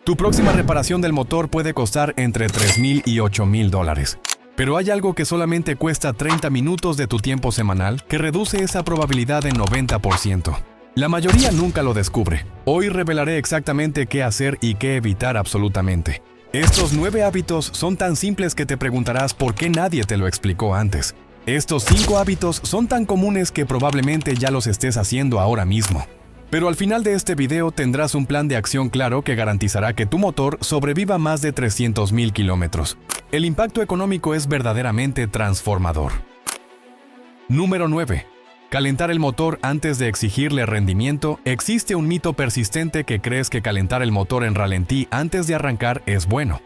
Tu próxima reparación del motor puede costar entre $3,000 y $8,000. Pero hay algo que solamente cuesta 30 minutos de tu tiempo semanal que reduce esa probabilidad en 90%. La mayoría nunca lo descubre. Hoy revelaré exactamente qué hacer y qué evitar absolutamente. Estos 9 hábitos son tan simples que te preguntarás por qué nadie te lo explicó antes. Estos 5 hábitos son tan comunes que probablemente ya los estés haciendo ahora mismo. Pero al final de este video tendrás un plan de acción claro que garantizará que tu motor sobreviva más de 300,000 kilómetros. El impacto económico es verdaderamente transformador. Número 9. Calentar el motor antes de exigirle rendimiento. Existe un mito persistente que crees que calentar el motor en ralentí antes de arrancar es bueno.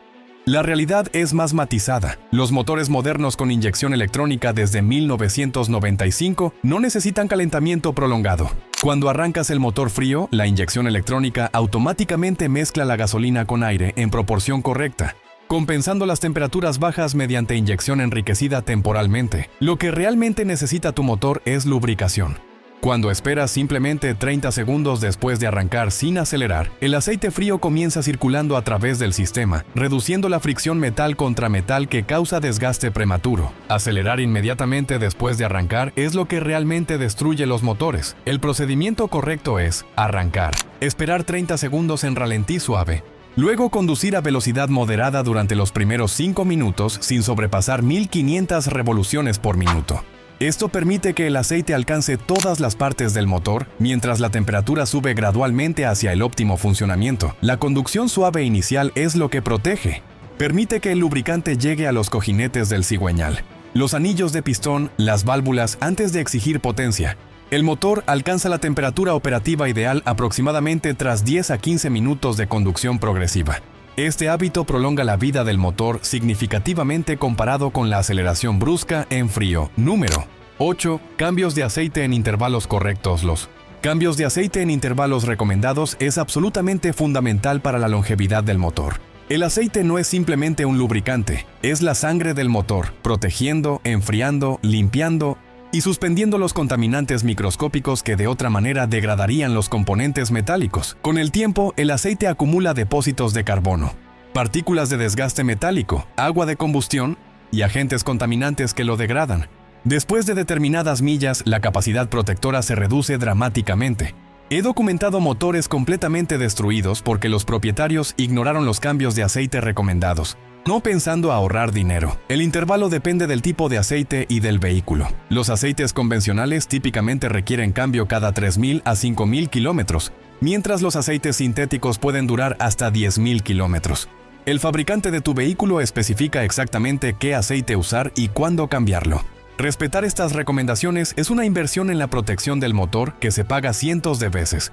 La realidad es más matizada. Los motores modernos con inyección electrónica desde 1995 no necesitan calentamiento prolongado. Cuando arrancas el motor frío, la inyección electrónica automáticamente mezcla la gasolina con aire en proporción correcta, compensando las temperaturas bajas mediante inyección enriquecida temporalmente. Lo que realmente necesita tu motor es lubricación. Cuando esperas simplemente 30 segundos después de arrancar sin acelerar, el aceite frío comienza circulando a través del sistema, reduciendo la fricción metal contra metal que causa desgaste prematuro. Acelerar inmediatamente después de arrancar es lo que realmente destruye los motores. El procedimiento correcto es arrancar, esperar 30 segundos en ralentí suave, luego conducir a velocidad moderada durante los primeros 5 minutos sin sobrepasar 1500 revoluciones por minuto. Esto permite que el aceite alcance todas las partes del motor, mientras la temperatura sube gradualmente hacia el óptimo funcionamiento. La conducción suave inicial es lo que protege. Permite que el lubricante llegue a los cojinetes del cigüeñal, los anillos de pistón, las válvulas antes de exigir potencia. El motor alcanza la temperatura operativa ideal aproximadamente tras 10 a 15 minutos de conducción progresiva. Este hábito prolonga la vida del motor significativamente comparado con la aceleración brusca en frío. Número 8. Cambios de aceite en intervalos correctos. Los cambios de aceite en intervalos recomendados es absolutamente fundamental para la longevidad del motor. El aceite no es simplemente un lubricante, es la sangre del motor, protegiendo, enfriando, limpiando y suspendiendo los contaminantes microscópicos que de otra manera degradarían los componentes metálicos. Con el tiempo, el aceite acumula depósitos de carbono, partículas de desgaste metálico, agua de combustión y agentes contaminantes que lo degradan. Después de determinadas millas, la capacidad protectora se reduce dramáticamente. He documentado motores completamente destruidos porque los propietarios ignoraron los cambios de aceite recomendados, no pensando ahorrar dinero. El intervalo depende del tipo de aceite y del vehículo. Los aceites convencionales típicamente requieren cambio cada 3,000 a 5,000 kilómetros, mientras los aceites sintéticos pueden durar hasta 10,000 kilómetros. El fabricante de tu vehículo especifica exactamente qué aceite usar y cuándo cambiarlo. Respetar estas recomendaciones es una inversión en la protección del motor que se paga cientos de veces.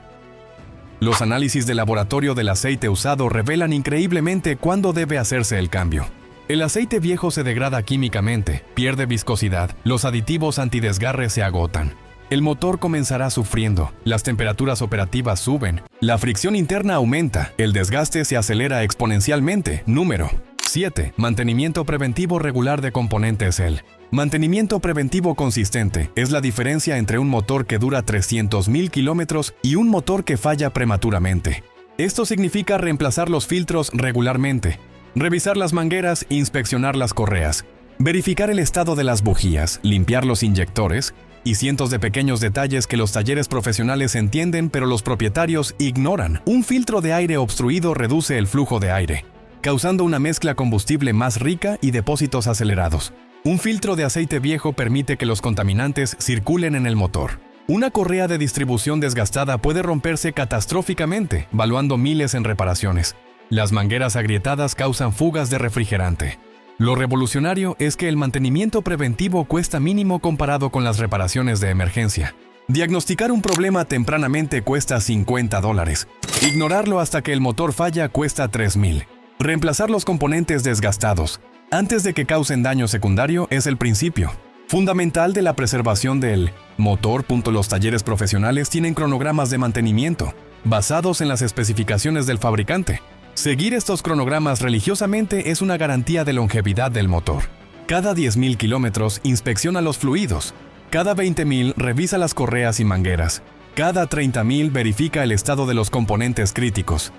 Los análisis de laboratorio del aceite usado revelan increíblemente cuándo debe hacerse el cambio. El aceite viejo se degrada químicamente, pierde viscosidad, los aditivos antidesgarre se agotan. El motor comenzará sufriendo, las temperaturas operativas suben, la fricción interna aumenta, el desgaste se acelera exponencialmente. Número 7. Mantenimiento preventivo regular de componentes. El mantenimiento preventivo consistente es la diferencia entre un motor que dura 300,000 kilómetros y un motor que falla prematuramente. Esto significa reemplazar los filtros regularmente, revisar las mangueras, inspeccionar las correas, verificar el estado de las bujías, limpiar los inyectores y cientos de pequeños detalles que los talleres profesionales entienden pero los propietarios ignoran. Un filtro de aire obstruido reduce el flujo de aire, causando una mezcla combustible más rica y depósitos acelerados. Un filtro de aceite viejo permite que los contaminantes circulen en el motor. Una correa de distribución desgastada puede romperse catastróficamente, valuando miles en reparaciones. Las mangueras agrietadas causan fugas de refrigerante. Lo revolucionario es que el mantenimiento preventivo cuesta mínimo comparado con las reparaciones de emergencia. Diagnosticar un problema tempranamente cuesta $50. Ignorarlo hasta que el motor falla cuesta $3,000. Reemplazar los componentes desgastados antes de que causen daño secundario es el principio fundamental de la preservación del motor. Los talleres profesionales tienen cronogramas de mantenimiento basados en las especificaciones del fabricante. Seguir estos cronogramas religiosamente es una garantía de longevidad del motor. Cada 10,000 kilómetros inspecciona los fluidos. Cada 20,000 revisa las correas y mangueras. Cada 30,000 verifica el estado de los componentes críticos.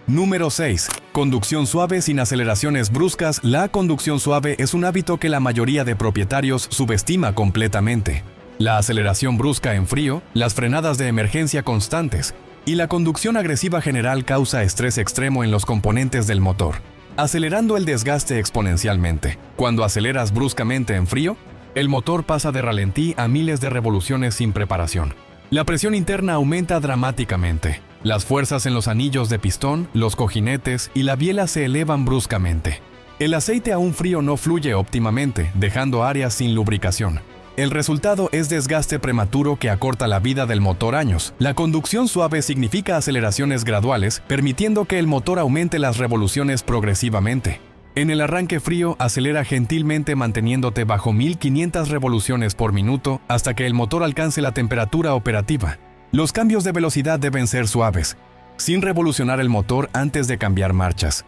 Número 6. Conducción suave sin aceleraciones bruscas. La conducción suave es un hábito que la mayoría de propietarios subestima completamente. La aceleración brusca en frío, las frenadas de emergencia constantes y la conducción agresiva general causa estrés extremo en los componentes del motor, acelerando el desgaste exponencialmente. Cuando aceleras bruscamente en frío, el motor pasa de ralentí a miles de revoluciones sin preparación. La presión interna aumenta dramáticamente. Las fuerzas en los anillos de pistón, los cojinetes y la biela se elevan bruscamente. El aceite aún frío no fluye óptimamente, dejando áreas sin lubricación. El resultado es desgaste prematuro que acorta la vida del motor años. La conducción suave significa aceleraciones graduales, permitiendo que el motor aumente las revoluciones progresivamente. En el arranque frío, acelera gentilmente manteniéndote bajo 1500 revoluciones por minuto hasta que el motor alcance la temperatura operativa. Los cambios de velocidad deben ser suaves, sin revolucionar el motor antes de cambiar marchas.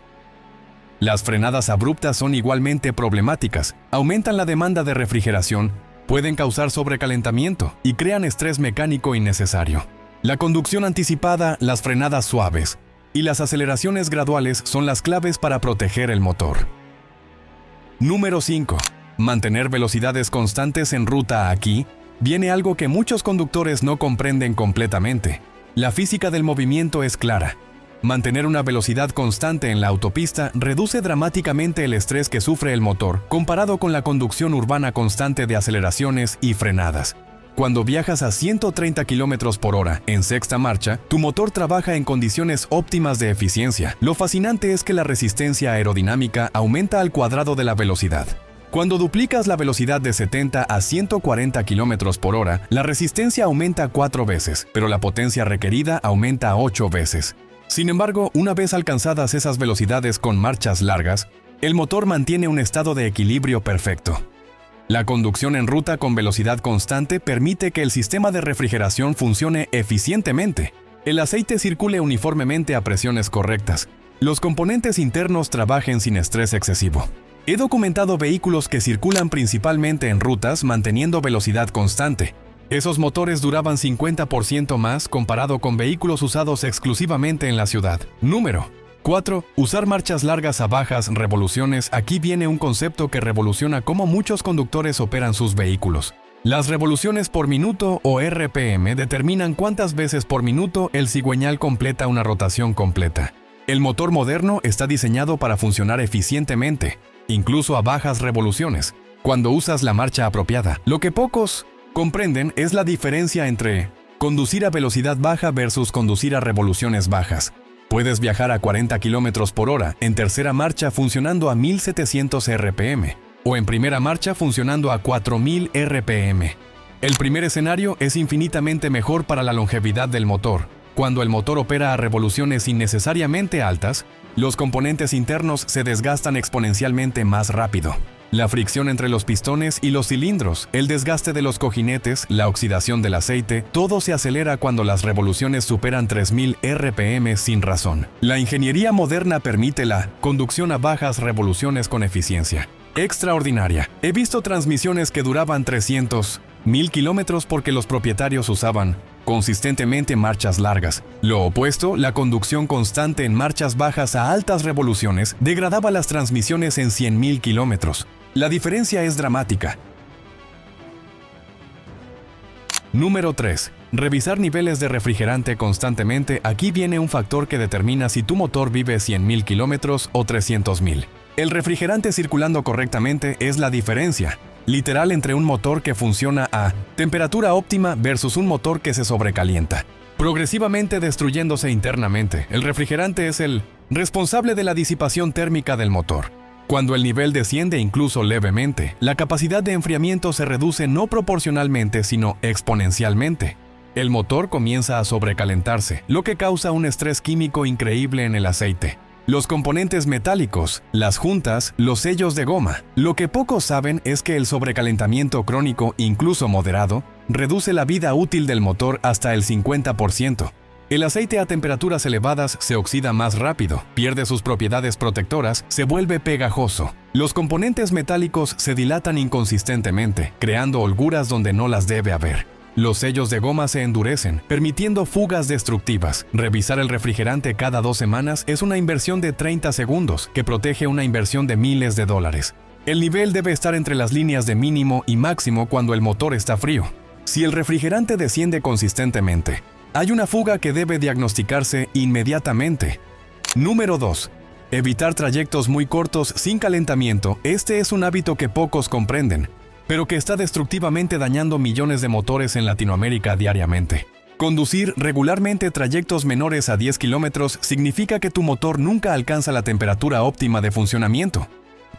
Las frenadas abruptas son igualmente problemáticas, aumentan la demanda de refrigeración, pueden causar sobrecalentamiento y crean estrés mecánico innecesario. La conducción anticipada, las frenadas suaves y las aceleraciones graduales son las claves para proteger el motor. Número 5. Mantener velocidades constantes en ruta. Aquí viene algo que muchos conductores no comprenden completamente. La física del movimiento es clara. Mantener una velocidad constante en la autopista reduce dramáticamente el estrés que sufre el motor comparado con la conducción urbana constante de aceleraciones y frenadas. Cuando viajas a 130 km por hora en sexta marcha, tu motor trabaja en condiciones óptimas de eficiencia. Lo fascinante es que la resistencia aerodinámica aumenta al cuadrado de la velocidad. Cuando duplicas la velocidad de 70 a 140 km por hora, la resistencia aumenta 4 veces, pero la potencia requerida aumenta 8 veces. Sin embargo, una vez alcanzadas esas velocidades con marchas largas, el motor mantiene un estado de equilibrio perfecto. La conducción en ruta con velocidad constante permite que el sistema de refrigeración funcione eficientemente. El aceite circule uniformemente a presiones correctas. Los componentes internos trabajen sin estrés excesivo. He documentado vehículos que circulan principalmente en rutas manteniendo velocidad constante. Esos motores duraban 50% más comparado con vehículos usados exclusivamente en la ciudad. Número 4. Usar marchas largas a bajas revoluciones. Aquí viene un concepto que revoluciona cómo muchos conductores operan sus vehículos. Las revoluciones por minuto o RPM determinan cuántas veces por minuto el cigüeñal completa una rotación completa. El motor moderno está diseñado para funcionar eficientemente, incluso a bajas revoluciones, cuando usas la marcha apropiada. Lo que pocos comprenden es la diferencia entre conducir a velocidad baja versus conducir a revoluciones bajas. Puedes viajar a 40 km por hora en tercera marcha funcionando a 1700 RPM o en primera marcha funcionando a 4000 RPM. El primer escenario es infinitamente mejor para la longevidad del motor. Cuando el motor opera a revoluciones innecesariamente altas, los componentes internos se desgastan exponencialmente más rápido. La fricción entre los pistones y los cilindros, el desgaste de los cojinetes, la oxidación del aceite, todo se acelera cuando las revoluciones superan 3000 RPM sin razón. La ingeniería moderna permite la conducción a bajas revoluciones con eficiencia extraordinaria. He visto transmisiones que duraban 300.000 kilómetros porque los propietarios usaban consistentemente marchas largas. Lo opuesto, la conducción constante en marchas bajas a altas revoluciones degradaba las transmisiones en 100.000 kilómetros. La diferencia es dramática. Número 3. Revisar niveles de refrigerante constantemente. Aquí viene un factor que determina si tu motor vive 100.000 kilómetros o 300.000. El refrigerante circulando correctamente es la diferencia literal entre un motor que funciona a temperatura óptima versus un motor que se sobrecalienta, progresivamente destruyéndose internamente. El refrigerante es el responsable de la disipación térmica del motor. Cuando el nivel desciende incluso levemente, la capacidad de enfriamiento se reduce no proporcionalmente sino exponencialmente. El motor comienza a sobrecalentarse, lo que causa un estrés químico increíble en el aceite, los componentes metálicos, las juntas, los sellos de goma. Lo que pocos saben es que el sobrecalentamiento crónico, incluso moderado, reduce la vida útil del motor hasta el 50%. El aceite a temperaturas elevadas se oxida más rápido, pierde sus propiedades protectoras, se vuelve pegajoso. Los componentes metálicos se dilatan inconsistentemente, creando holguras donde no las debe haber. Los sellos de goma se endurecen, permitiendo fugas destructivas. Revisar el refrigerante cada 2 semanas es una inversión de 30 segundos, que protege una inversión de miles de dólares. El nivel debe estar entre las líneas de mínimo y máximo cuando el motor está frío. Si el refrigerante desciende consistentemente, hay una fuga que debe diagnosticarse inmediatamente. Número 2. Evitar trayectos muy cortos sin calentamiento. Este es un hábito que pocos comprenden, pero que está destructivamente dañando millones de motores en Latinoamérica diariamente. Conducir regularmente trayectos menores a 10 kilómetros significa que tu motor nunca alcanza la temperatura óptima de funcionamiento,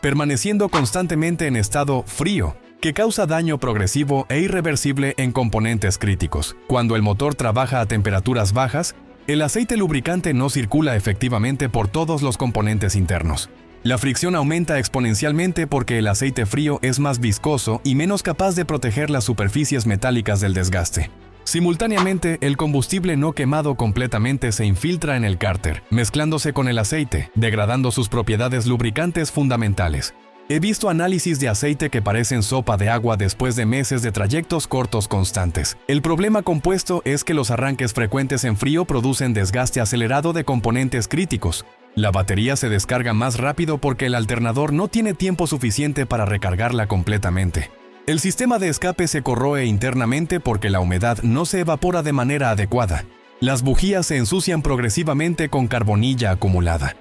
permaneciendo constantemente en estado frío, que causa daño progresivo e irreversible en componentes críticos. Cuando el motor trabaja a temperaturas bajas, el aceite lubricante no circula efectivamente por todos los componentes internos. La fricción aumenta exponencialmente porque el aceite frío es más viscoso y menos capaz de proteger las superficies metálicas del desgaste. Simultáneamente, el combustible no quemado completamente se infiltra en el cárter, mezclándose con el aceite, degradando sus propiedades lubricantes fundamentales. He visto análisis de aceite que parecen sopa de agua después de meses de trayectos cortos constantes. El problema compuesto es que los arranques frecuentes en frío producen desgaste acelerado de componentes críticos. La batería se descarga más rápido porque el alternador no tiene tiempo suficiente para recargarla completamente. El sistema de escape se corroe internamente porque la humedad no se evapora de manera adecuada. Las bujías se ensucian progresivamente con carbonilla acumulada.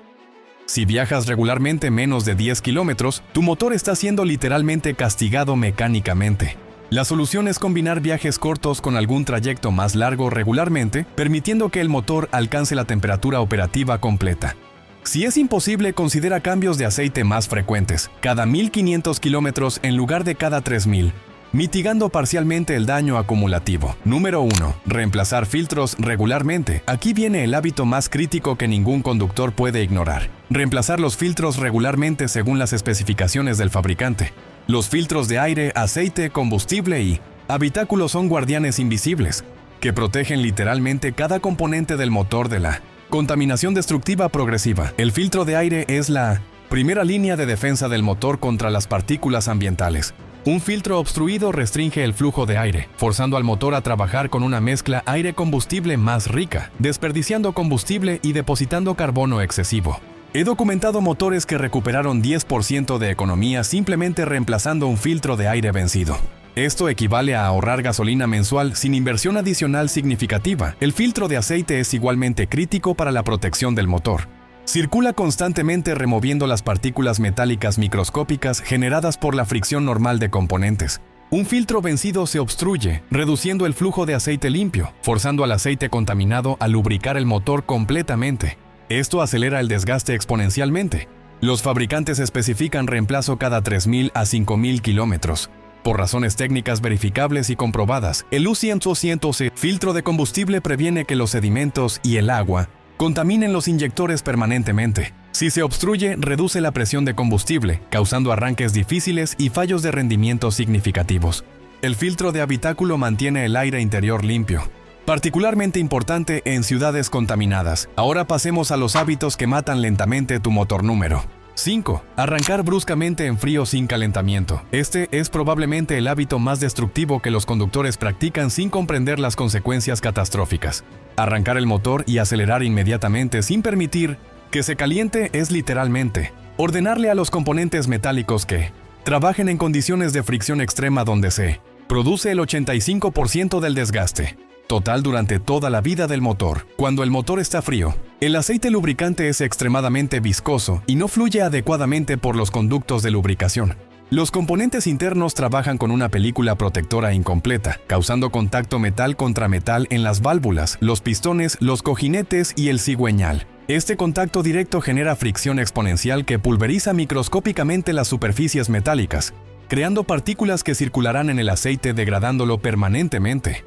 Si viajas regularmente menos de 10 kilómetros, tu motor está siendo literalmente castigado mecánicamente. La solución es combinar viajes cortos con algún trayecto más largo regularmente, permitiendo que el motor alcance la temperatura operativa completa. Si es imposible, considera cambios de aceite más frecuentes, cada 1500 kilómetros en lugar de cada 3000, mitigando parcialmente el daño acumulativo. Número 1. Reemplazar filtros regularmente. Aquí viene el hábito más crítico que ningún conductor puede ignorar. Reemplazar los filtros regularmente según las especificaciones del fabricante. Los filtros de aire, aceite, combustible y habitáculo son guardianes invisibles, que protegen literalmente cada componente del motor de la contaminación destructiva progresiva. El filtro de aire es la primera línea de defensa del motor contra las partículas ambientales. Un filtro obstruido restringe el flujo de aire, forzando al motor a trabajar con una mezcla aire-combustible más rica, desperdiciando combustible y depositando carbono excesivo. He documentado motores que recuperaron 10% de economía simplemente reemplazando un filtro de aire vencido. Esto equivale a ahorrar gasolina mensual sin inversión adicional significativa. El filtro de aceite es igualmente crítico para la protección del motor. Circula constantemente removiendo las partículas metálicas microscópicas generadas por la fricción normal de componentes. Un filtro vencido se obstruye, reduciendo el flujo de aceite limpio, forzando al aceite contaminado a lubricar el motor completamente. Esto acelera el desgaste exponencialmente. Los fabricantes especifican reemplazo cada 3000 a 5000 kilómetros. Por razones técnicas verificables y comprobadas, el U100C filtro de combustible previene que los sedimentos y el agua contaminen los inyectores permanentemente. Si se obstruye, reduce la presión de combustible, causando arranques difíciles y fallos de rendimiento significativos. El filtro de habitáculo mantiene el aire interior limpio, particularmente importante en ciudades contaminadas. Ahora pasemos a los hábitos que matan lentamente tu motor. Número 5. Arrancar bruscamente en frío sin calentamiento. Este es probablemente el hábito más destructivo que los conductores practican sin comprender las consecuencias catastróficas. Arrancar el motor y acelerar inmediatamente sin permitir que se caliente es literalmente ordenarle a los componentes metálicos que trabajen en condiciones de fricción extrema donde se produce el 85% del desgaste total durante toda la vida del motor. Cuando el motor está frío, el aceite lubricante es extremadamente viscoso y no fluye adecuadamente por los conductos de lubricación. Los componentes internos trabajan con una película protectora incompleta, causando contacto metal contra metal en las válvulas, los pistones, los cojinetes y el cigüeñal. Este contacto directo genera fricción exponencial que pulveriza microscópicamente las superficies metálicas, creando partículas que circularán en el aceite degradándolo permanentemente.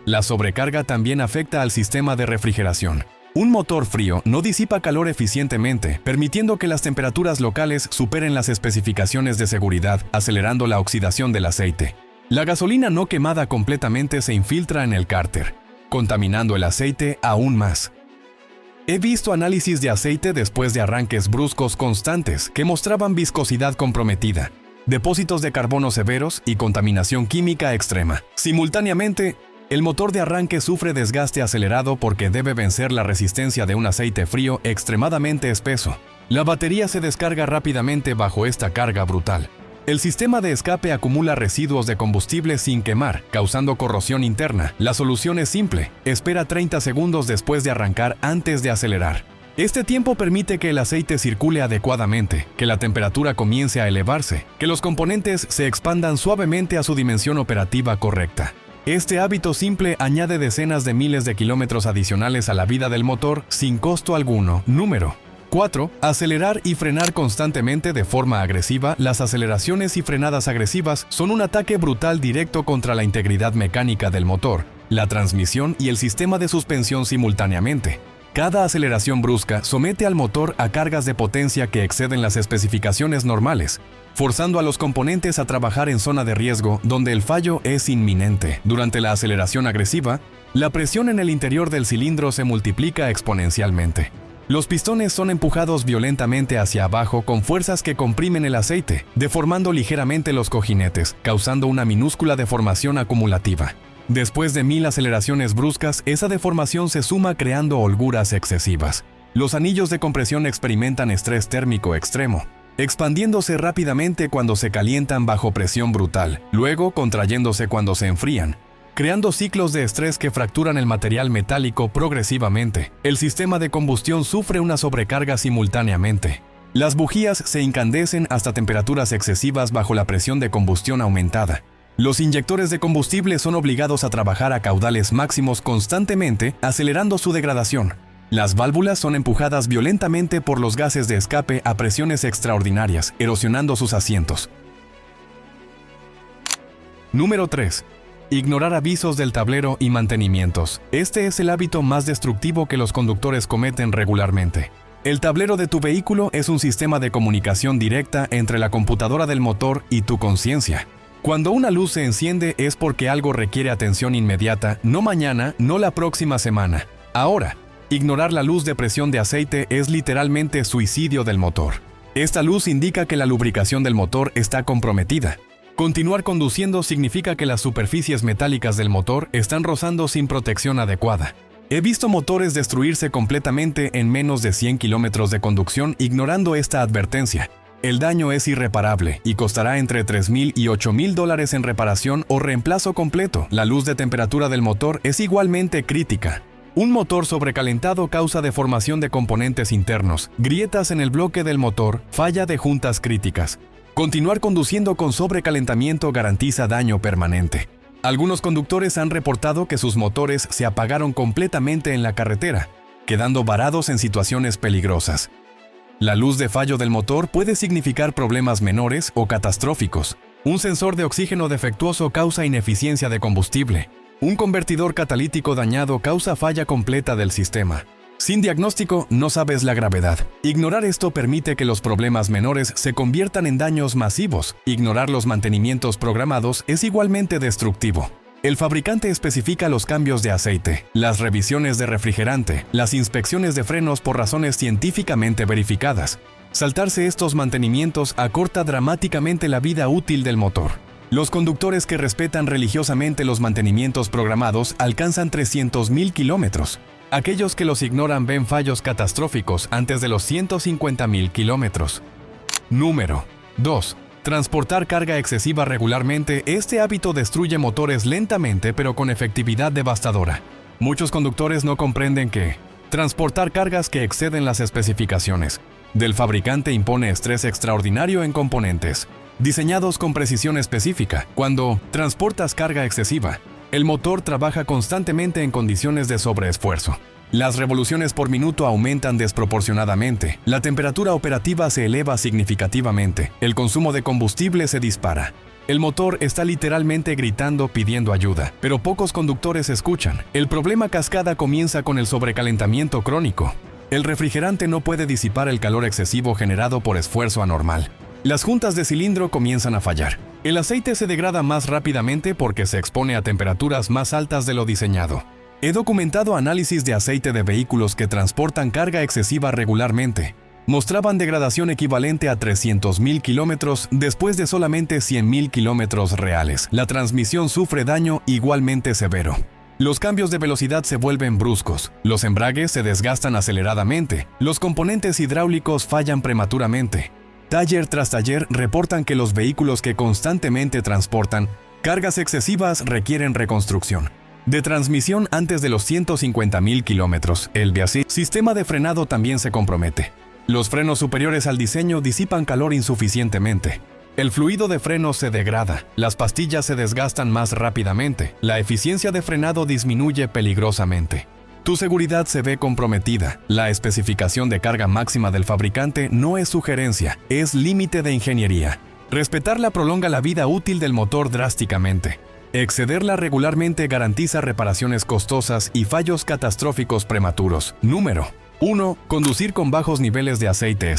La sobrecarga también afecta al sistema de refrigeración. Un motor frío no disipa calor eficientemente, permitiendo que las temperaturas locales superen las especificaciones de seguridad, acelerando la oxidación del aceite. La gasolina no quemada completamente se infiltra en el cárter, contaminando el aceite aún más. He visto análisis de aceite después de arranques bruscos constantes que mostraban viscosidad comprometida, depósitos de carbono severos y contaminación química extrema. Simultáneamente, el motor de arranque sufre desgaste acelerado porque debe vencer la resistencia de un aceite frío extremadamente espeso. La batería se descarga rápidamente bajo esta carga brutal. El sistema de escape acumula residuos de combustible sin quemar, causando corrosión interna. La solución es simple: espera 30 segundos después de arrancar antes de acelerar. Este tiempo permite que el aceite circule adecuadamente, que la temperatura comience a elevarse, que los componentes se expandan suavemente a su dimensión operativa correcta. Este hábito simple añade decenas de miles de kilómetros adicionales a la vida del motor sin costo alguno. Número 4. Acelerar y frenar constantemente de forma agresiva. Las aceleraciones y frenadas agresivas son un ataque brutal directo contra la integridad mecánica del motor, la transmisión y el sistema de suspensión simultáneamente. Cada aceleración brusca somete al motor a cargas de potencia que exceden las especificaciones normales, forzando a los componentes a trabajar en zona de riesgo donde el fallo es inminente. Durante la aceleración agresiva, la presión en el interior del cilindro se multiplica exponencialmente. Los pistones son empujados violentamente hacia abajo con fuerzas que comprimen el aceite, deformando ligeramente los cojinetes, causando una minúscula deformación acumulativa. Después de 1000 aceleraciones bruscas, esa deformación se suma creando holguras excesivas. Los anillos de compresión experimentan estrés térmico extremo, expandiéndose rápidamente cuando se calientan bajo presión brutal, luego contrayéndose cuando se enfrían, creando ciclos de estrés que fracturan el material metálico progresivamente. El sistema de combustión sufre una sobrecarga simultáneamente. Las bujías se incandescen hasta temperaturas excesivas bajo la presión de combustión aumentada. Los inyectores de combustible son obligados a trabajar a caudales máximos constantemente, acelerando su degradación. Las válvulas son empujadas violentamente por los gases de escape a presiones extraordinarias, erosionando sus asientos. Número 3. Ignorar avisos del tablero y mantenimientos. Este es el hábito más destructivo que los conductores cometen regularmente. El tablero de tu vehículo es un sistema de comunicación directa entre la computadora del motor y tu conciencia. Cuando una luz se enciende es porque algo requiere atención inmediata, no mañana, no la próxima semana. Ahora, ignorar la luz de presión de aceite es literalmente suicidio del motor. Esta luz indica que la lubricación del motor está comprometida. Continuar conduciendo significa que las superficies metálicas del motor están rozando sin protección adecuada. He visto motores destruirse completamente en menos de 100 kilómetros de conducción ignorando esta advertencia. El daño es irreparable y costará entre $3,000 y $8,000 en reparación o reemplazo completo. La luz de temperatura del motor es igualmente crítica. Un motor sobrecalentado causa deformación de componentes internos, grietas en el bloque del motor, falla de juntas críticas. Continuar conduciendo con sobrecalentamiento garantiza daño permanente. Algunos conductores han reportado que sus motores se apagaron completamente en la carretera, quedando varados en situaciones peligrosas. La luz de fallo del motor puede significar problemas menores o catastróficos. Un sensor de oxígeno defectuoso causa ineficiencia de combustible. Un convertidor catalítico dañado causa falla completa del sistema. Sin diagnóstico, no sabes la gravedad. Ignorar esto permite que los problemas menores se conviertan en daños masivos. Ignorar los mantenimientos programados es igualmente destructivo. El fabricante especifica los cambios de aceite, las revisiones de refrigerante, las inspecciones de frenos por razones científicamente verificadas. Saltarse estos mantenimientos acorta dramáticamente la vida útil del motor. Los conductores que respetan religiosamente los mantenimientos programados alcanzan 300,000 kilómetros. Aquellos que los ignoran ven fallos catastróficos antes de los 150,000 kilómetros. Número 2. Transportar carga excesiva regularmente. Este hábito destruye motores lentamente pero con efectividad devastadora. Muchos conductores no comprenden que transportar cargas que exceden las especificaciones del fabricante impone estrés extraordinario en componentes diseñados con precisión específica. Cuando transportas carga excesiva, el motor trabaja constantemente en condiciones de sobreesfuerzo. Las revoluciones por minuto aumentan desproporcionadamente, la temperatura operativa se eleva significativamente, el consumo de combustible se dispara. El motor está literalmente gritando pidiendo ayuda, pero pocos conductores escuchan. El problema cascada comienza con el sobrecalentamiento crónico. El refrigerante no puede disipar el calor excesivo generado por esfuerzo anormal. Las juntas de cilindro comienzan a fallar. El aceite se degrada más rápidamente porque se expone a temperaturas más altas de lo diseñado. He documentado análisis de aceite de vehículos que transportan carga excesiva regularmente. mostraban degradación equivalente a 300.000 kilómetros después de solamente 100.000 kilómetros reales. La transmisión sufre daño igualmente severo. Los cambios de velocidad se vuelven bruscos, los embragues se desgastan aceleradamente, los componentes hidráulicos fallan prematuramente. Taller tras taller reportan que los vehículos que constantemente transportan cargas excesivas requieren reconstrucción. De transmisión antes de los 150.000 kilómetros, el sistema de frenado también se compromete. Los frenos superiores al diseño disipan calor insuficientemente. El fluido de freno se degrada, las pastillas se desgastan más rápidamente, la eficiencia de frenado disminuye peligrosamente. Tu seguridad se ve comprometida. La especificación de carga máxima del fabricante no es sugerencia, es límite de ingeniería. Respetarla prolonga la vida útil del motor drásticamente. Excederla regularmente garantiza reparaciones costosas y fallos catastróficos prematuros. Número 1. Conducir con bajos niveles de aceite.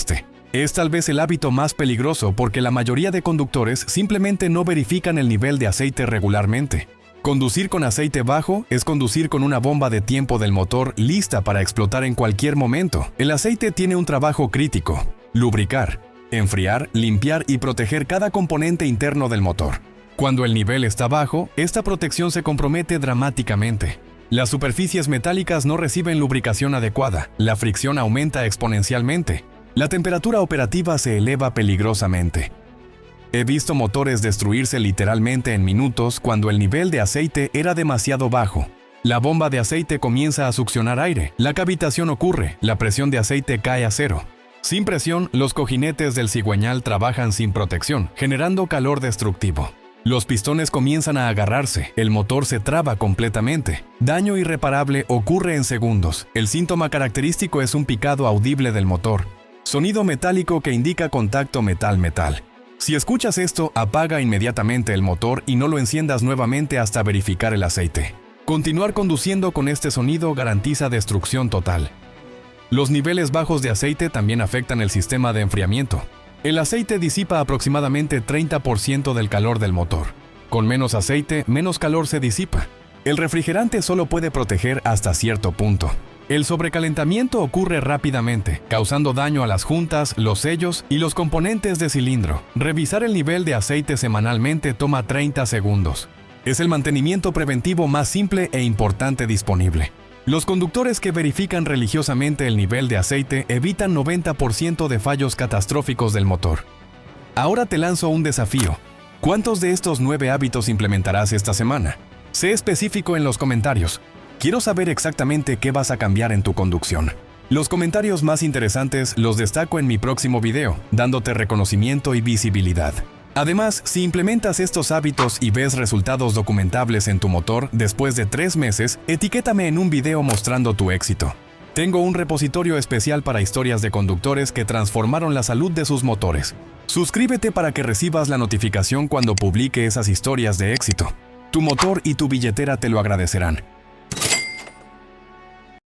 Es tal vez el hábito más peligroso porque la mayoría de conductores simplemente no verifican el nivel de aceite regularmente. Conducir con aceite bajo es conducir con una bomba de tiempo del motor lista para explotar en cualquier momento. El aceite tiene un trabajo crítico: lubricar, enfriar, limpiar y proteger cada componente interno del motor. Cuando el nivel está bajo, esta protección se compromete dramáticamente. Las superficies metálicas no reciben lubricación adecuada, la fricción aumenta exponencialmente. La temperatura operativa se eleva peligrosamente. He visto motores destruirse literalmente en minutos cuando el nivel de aceite era demasiado bajo. La bomba de aceite comienza a succionar aire, la cavitación ocurre, la presión de aceite cae a cero. Sin presión, los cojinetes del cigüeñal trabajan sin protección, generando calor destructivo. Los pistones comienzan a agarrarse, el motor se traba completamente. Daño irreparable ocurre en segundos. El síntoma característico es un picado audible del motor. Sonido metálico que indica contacto metal-metal. Si escuchas esto, apaga inmediatamente el motor y no lo enciendas nuevamente hasta verificar el aceite. Continuar conduciendo con este sonido garantiza destrucción total. Los niveles bajos de aceite también afectan el sistema de enfriamiento. El aceite disipa aproximadamente 30% del calor del motor. Con menos aceite, menos calor se disipa. El refrigerante solo puede proteger hasta cierto punto. El sobrecalentamiento ocurre rápidamente, causando daño a las juntas, los sellos y los componentes de cilindro. Revisar el nivel de aceite semanalmente toma 30 segundos. Es el mantenimiento preventivo más simple e importante disponible. Los conductores que verifican religiosamente el nivel de aceite evitan 90% de fallos catastróficos del motor. Ahora te lanzo un desafío. ¿Cuántos de estos 9 hábitos implementarás esta semana? Sé específico en los comentarios. Quiero saber exactamente qué vas a cambiar en tu conducción. Los comentarios más interesantes los destaco en mi próximo video, dándote reconocimiento y visibilidad. Además, si implementas estos hábitos y ves resultados documentables en tu motor después de 3 meses, etiquétame en un video mostrando tu éxito. Tengo un repositorio especial para historias de conductores que transformaron la salud de sus motores. Suscríbete para que recibas la notificación cuando publique esas historias de éxito. Tu motor y tu billetera te lo agradecerán.